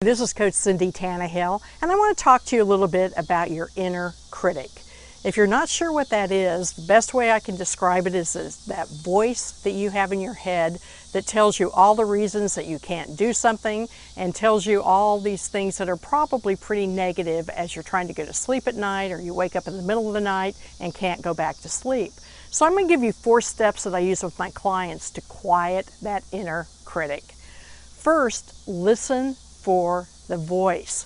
this is Coach Cindy Tannehill, and I want to talk to you a little bit about your inner critic. If you're not sure what that is, the best way I can describe it is that voice that you have in your head that tells you all the reasons that you can't do something and tells you all these things that are probably pretty negative as you're trying to go to sleep at night, or you wake up in the middle of the night and can't go back to sleep. So I'm going to give you 4 steps that I use with my clients to quiet that inner critic. First, listen for the voice.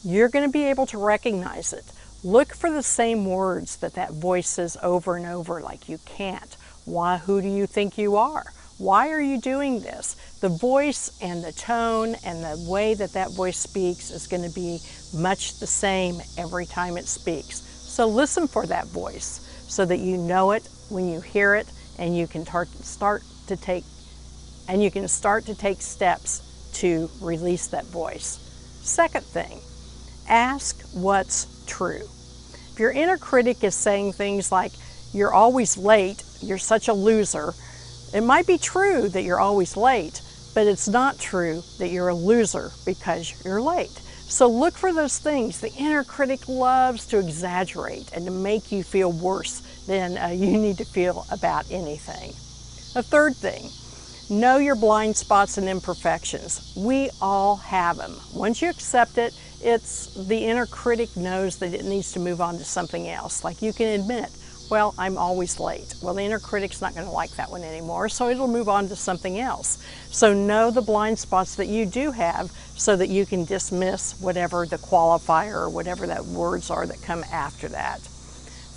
You're going to be able to recognize it. Look for the same words that voice says over and over, like "you can't," "why, who do you think you are?" "Why are you doing this?" The voice and the tone and the way that voice speaks is going to be much the same every time it speaks. So listen for that voice so that you know it when you hear it, and you can start to take steps to release that voice. Second thing, ask what's true. If your inner critic is saying things like, "You're always late, you're such a loser," it might be true that you're always late, but it's not true that you're a loser because you're late. So look for those things. The inner critic loves to exaggerate and to make you feel worse than you need to feel about anything. The third thing, know your blind spots and imperfections. We all have them. Once you accept it, the inner critic knows that it needs to move on to something else. Like you can admit, "Well, I'm always late." Well, the inner critic's not going to like that one anymore, so it'll move on to something else. So know the blind spots that you do have so that you can dismiss whatever the qualifier or whatever that words are that come after that.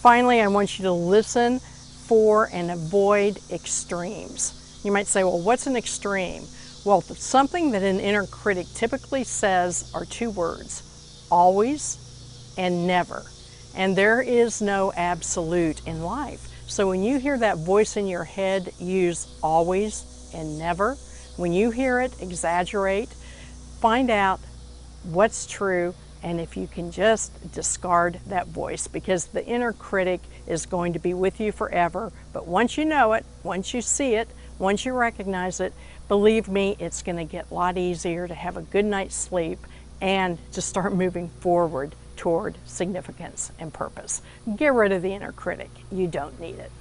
Finally, I want you to listen for and avoid extremes. You might say, "Well, what's an extreme?" Well, something that an inner critic typically says are 2 words, always and never. And there is no absolute in life. So when you hear that voice in your head, use always and never. When you hear it, exaggerate. Find out what's true, and if you can just discard that voice, because the inner critic is going to be with you forever. But once you know it, once you see it, once you recognize it, believe me, it's going to get a lot easier to have a good night's sleep and to start moving forward toward significance and purpose. Get rid of the inner critic. You don't need it.